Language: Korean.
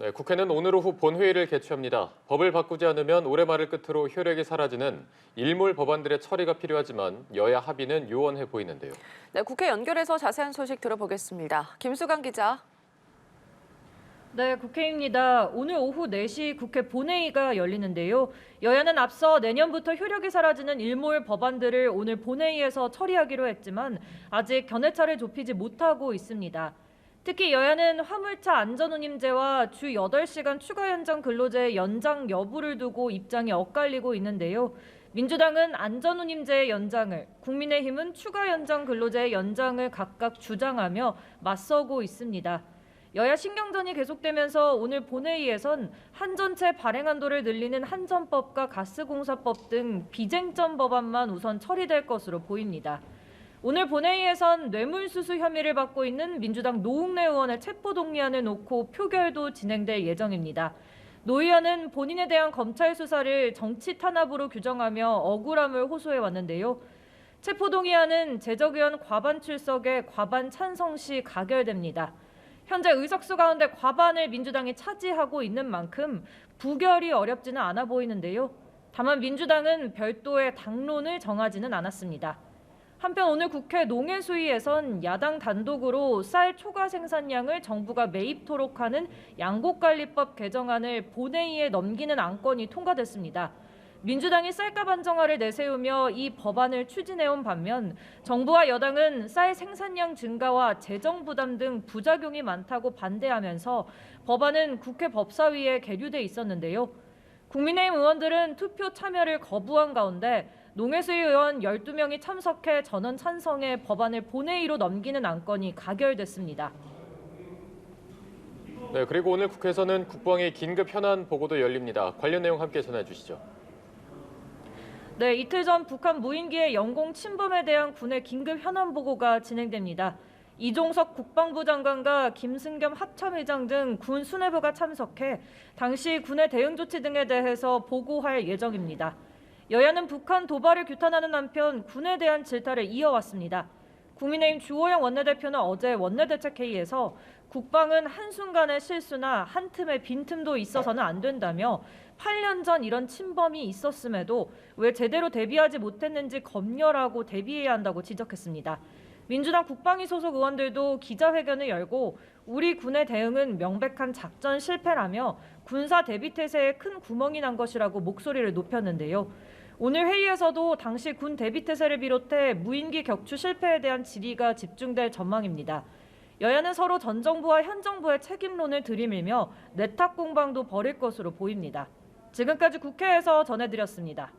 네, 국회는 오늘 오후 본회의를 개최합니다. 법을 바꾸지 않으면 올해 말을 끝으로 효력이 사라지는 일몰 법안들의 처리가 필요하지만 여야 합의는 요원해 보이는데요. 네, 국회 연결해서 자세한 소식 들어보겠습니다. 김수강 기자. 네, 국회입니다. 오늘 오후 4시 국회 본회의가 열리는데요. 여야는 앞서 내년부터 효력이 사라지는 일몰 법안들을 오늘 본회의에서 처리하기로 했지만 아직 견해차를 좁히지 못하고 있습니다. 특히 여야는 화물차 안전운임제와 주 8시간 추가 연장 근로제 연장 여부를 두고 입장이 엇갈리고 있는데요. 민주당은 안전운임제의 연장을, 국민의힘은 추가 연장 근로제의 연장을 각각 주장하며 맞서고 있습니다. 여야 신경전이 계속되면서 오늘 본회의에선 한전채 발행 한도를 늘리는 한전법과 가스공사법 등 비쟁점 법안만 우선 처리될 것으로 보입니다. 오늘 본회의에선 뇌물수수 혐의를 받고 있는 민주당 노웅래 의원의 체포동의안을 놓고 표결도 진행될 예정입니다. 노 의원은 본인에 대한 검찰 수사를 정치 탄압으로 규정하며 억울함을 호소해 왔는데요. 체포동의안은 재적의원 과반 출석에 과반 찬성 시 가결됩니다. 현재 의석수 가운데 과반을 민주당이 차지하고 있는 만큼 부결이 어렵지는 않아 보이는데요. 다만 민주당은 별도의 당론을 정하지는 않았습니다. 한편 오늘 국회 농해수위에선 야당 단독으로 쌀 초과 생산량을 정부가 매입토록 하는 양곡관리법 개정안을 본회의에 넘기는 안건이 통과됐습니다. 민주당이 쌀값 안정화를 내세우며 이 법안을 추진해온 반면 정부와 여당은 쌀 생산량 증가와 재정 부담 등 부작용이 많다고 반대하면서 법안은 국회 법사위에 계류돼 있었는데요. 국민의힘 의원들은 투표 참여를 거부한 가운데 농해수위 의원 12명이 참석해 전원 찬성해 법안을 본회의로 넘기는 안건이 가결됐습니다. 네, 그리고 오늘 국회에서는 국방위 긴급 현안 보고도 열립니다. 관련 내용 함께 전해 주시죠. 네, 이틀 전 북한 무인기의 영공 침범에 대한 군의 긴급 현안 보고가 진행됩니다. 이종석 국방부 장관과 김승겸 합참의장 등 군 수뇌부가 참석해 당시 군의 대응 조치 등에 대해서 보고할 예정입니다. 여야는 북한 도발을 규탄하는 한편 군에 대한 질타를 이어왔습니다. 국민의힘 주호영 원내대표는 어제 원내대책회의에서 국방은 한순간의 실수나 한 틈의 빈틈도 있어서는 안 된다며 8년 전 이런 침범이 있었음에도 왜 제대로 대비하지 못했는지 검열하고 대비해야 한다고 지적했습니다. 민주당 국방위 소속 의원들도 기자회견을 열고 우리 군의 대응은 명백한 작전 실패라며 군사 대비태세에 큰 구멍이 난 것이라고 목소리를 높였는데요. 오늘 회의에서도 당시 군 대비태세를 비롯해 무인기 격추 실패에 대한 질의가 집중될 전망입니다. 여야는 서로 전 정부와 현 정부의 책임론을 들이밀며 내탁 공방도 벌일 것으로 보입니다. 지금까지 국회에서 전해드렸습니다.